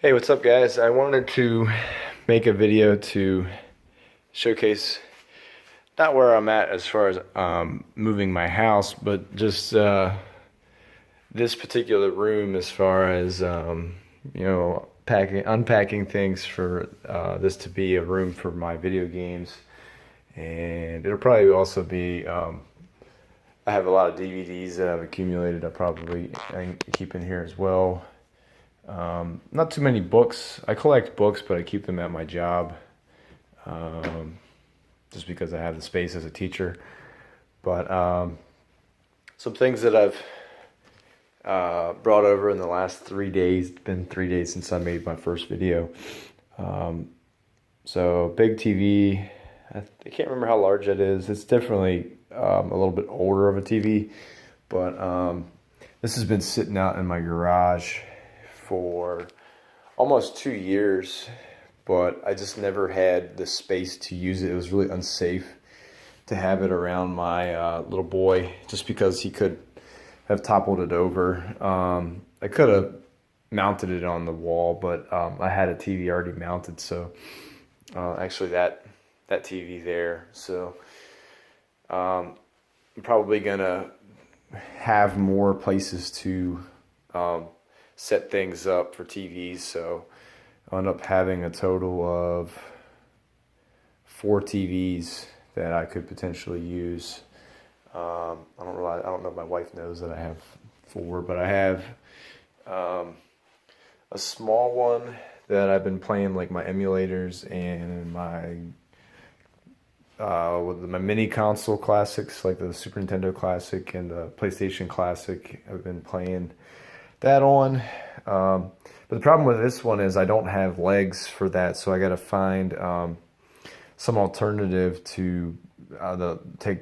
Hey, what's up, guys? I wanted to make a video to showcase not where I'm at as far as moving my house, but just this particular room as far as unpacking things for this to be a room for my video games, and it'll probably also be. I have a lot of DVDs that I've accumulated. I keep in here as well. Not too many books. I collect books, but I keep them at my job, just because I have the space as a teacher. But some things that I've brought over in the last 3 days. It's been 3 days since I made my first video. So big TV. I can't remember how large it is. It's definitely a little bit older of a TV, but this has been sitting out in my garage for almost 2 years, but I just never had the space to use it. It was really unsafe to have it around my little boy, just because he could have toppled it over. I could have mounted it on the wall, but I had a TV already mounted, so actually that TV there. So I'm probably gonna have more places to set things up for TVs, so I'll end up having a total of 4 TVs that I could potentially use. I don't know if my wife knows that I have 4, but I have a small one that I've been playing like my emulators and my with my mini console classics, like the Super Nintendo Classic and the PlayStation Classic. I've been playing that on, but the problem with this one is I don't have legs for that, so I got to find some alternative to take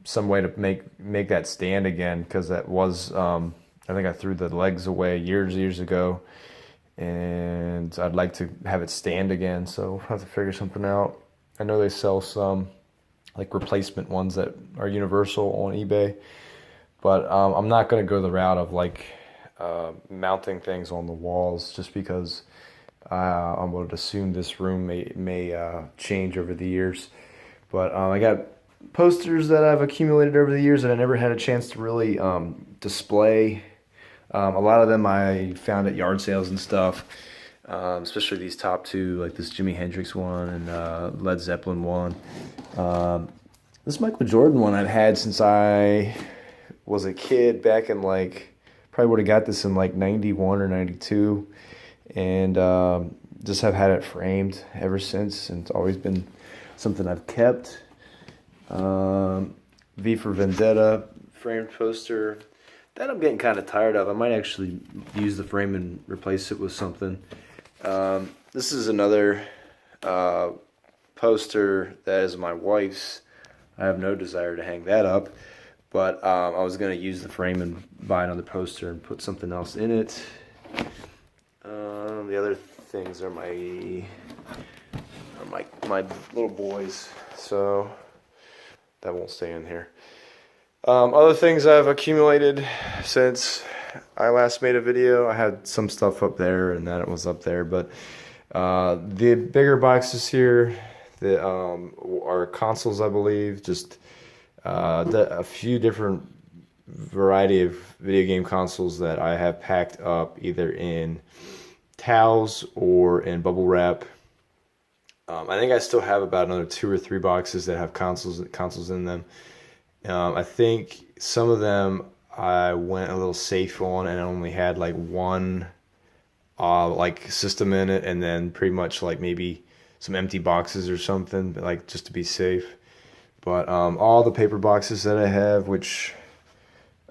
some way to make that stand again, because that was I think I threw the legs away years ago, and I'd like to have it stand again, so we'll have to figure something out. I know they sell some like replacement ones that are universal on eBay, but I'm not going to go the route of like mounting things on the walls, just because I would assume this room may change over the years. But I got posters that I've accumulated over the years that I never had a chance to really display. A lot of them I found at yard sales and stuff, especially these top 2, like this Jimi Hendrix one and Led Zeppelin one. This Michael Jordan one I've had since I was a kid, back in like, probably would have got this in like 91 or 92, and just have had it framed ever since, and it's always been something I've kept. V for Vendetta framed poster that I'm getting kind of tired of. I might actually use the frame and replace it with something. This is another poster that is my wife's. I have no desire to hang that up, but I was going to use the frame and buy another poster and put something else in it. The other things are my little boys, so that won't stay in here. Other things I've accumulated since I last made a video, I had some stuff up there and then it was up there, but the bigger boxes here that are consoles, I believe, just a few different variety of video game consoles that I have packed up either in towels or in bubble wrap. I think I still have about another 2 or 3 boxes that have consoles in them. I think some of them I went a little safe on and only had like one like system in it, and then pretty much like maybe some empty boxes or something, like just to be safe. But all the paper boxes that I have, which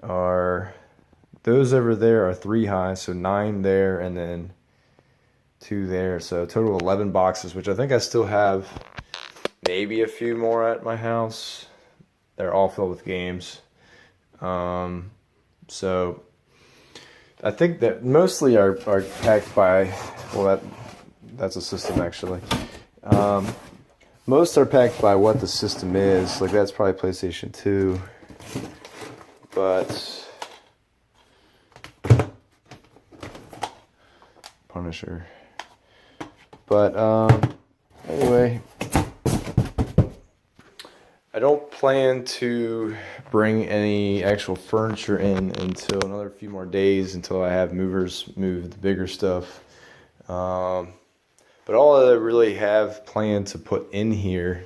are those over there, are 3 high, so 9 there and then 2 there, so a total of 11 boxes, which I think I still have maybe a few more at my house. They're all filled with games. So I think that mostly are packed by, well, that's a system actually. Most are packed by what the system is. Like that's probably PlayStation 2. But Punisher. But anyway, I don't plan to bring any actual furniture in until another few more days, until I have movers move the bigger stuff. But all I really have planned to put in here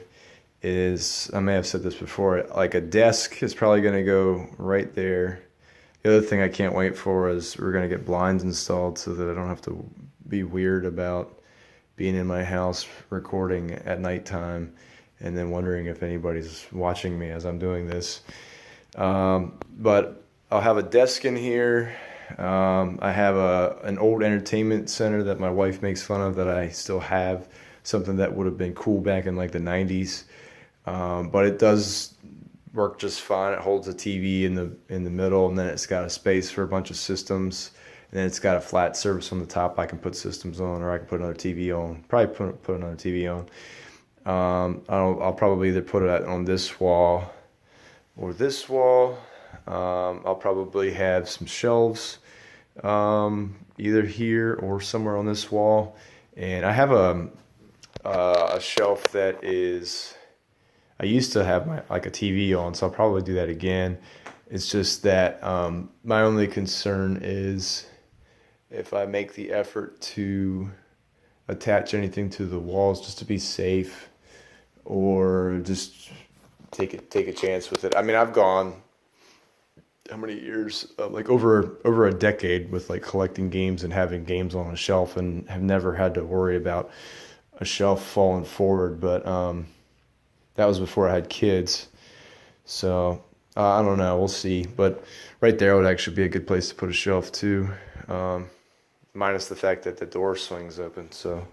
is, I may have said this before, like a desk is probably going to go right there. The other thing I can't wait for is we're going to get blinds installed so that I don't have to be weird about being in my house recording at nighttime and then wondering if anybody's watching me as I'm doing this. But I'll have a desk in here. I have an old entertainment center that my wife makes fun of that I still have, something that would have been cool back in like the 90s. But it does work just fine. It holds a TV in the middle, and then it's got a space for a bunch of systems, and then it's got a flat surface on the top I can put systems on, or I can put another TV on. Probably put another TV on. I'll probably either put it on this wall or this wall. I'll probably have some shelves either here or somewhere on this wall, and I have a shelf that is, I used to have like a TV on, so I'll probably do that again. It's just that my only concern is if I make the effort to attach anything to the walls just to be safe, or just take a chance with it. I mean, I've gone how many years, like over a decade with like collecting games and having games on a shelf, and have never had to worry about a shelf falling forward. But that was before I had kids, so I don't know, we'll see. But right there would actually be a good place to put a shelf too, minus the fact that the door swings open. So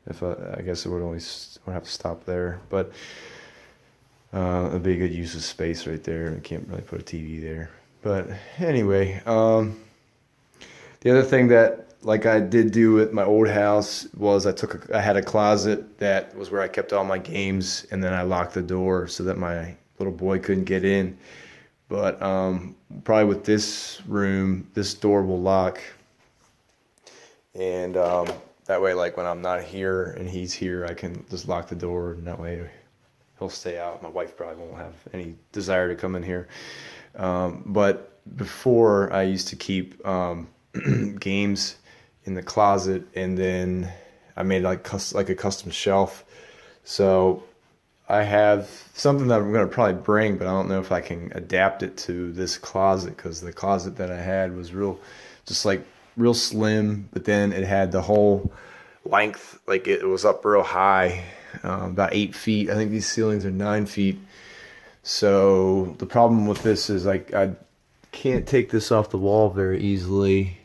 if I guess it would have to stop there, but it'd be a good use of space right there. I can't really put a TV there. But anyway, the other thing that like I did do at my old house was I had a closet that was where I kept all my games, and then I locked the door so that my little boy couldn't get in. But probably with this room, this door will lock, and that way, like when I'm not here and he's here, I can just lock the door, and that way he'll stay out. My wife probably won't have any desire to come in here. But before, I used to keep games in the closet, and then I made like a custom shelf. So I have something that I'm going to probably bring, but I don't know if I can adapt it to this closet, because the closet that I had was real slim, but then it had the whole length, like it was up real high, about 8 feet. I think these ceilings are 9 feet. So the problem with this is like I can't take this off the wall very easily,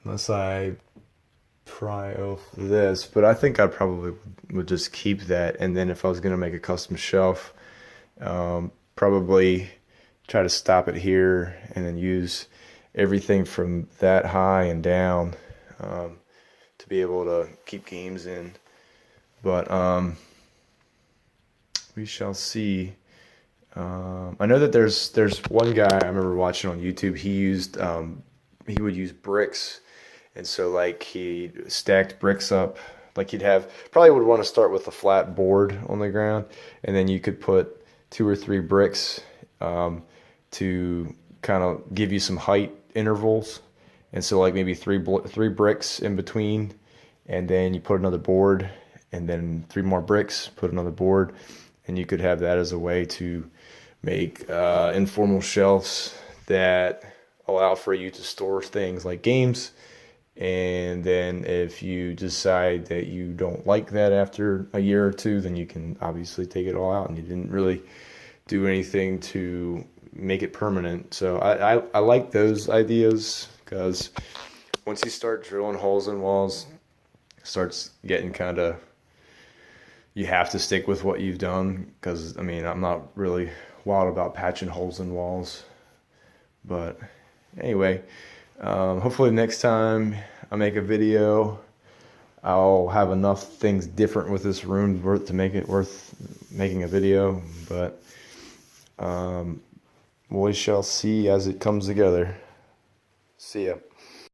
unless I pry off this. But I think I probably would just keep that, and then if I was going to make a custom shelf, probably try to stop it here and then use everything from that high and down to be able to keep games in. But we shall see. I know that there's one guy I remember watching on YouTube. He would use bricks, and so like he stacked bricks up. Like probably would want to start with a flat board on the ground, and then you could put 2 or 3 bricks to kind of give you some height intervals. And so like maybe three bricks in between, and then you put another board, and then 3 more bricks, put another board, and you could have that as a way to make informal shelves that allow for you to store things like games. And then if you decide that you don't like that after a year or 2, then you can obviously take it all out, and you didn't really do anything to make it permanent. So I like those ideas, because once you start drilling holes in walls, it starts getting kind of, you have to stick with what you've done. Because I mean, I'm not really wild about patching holes in walls. But anyway, hopefully next time I make a video, I'll have enough things different with this room to make it worth making a video. But we shall see as it comes together. See ya.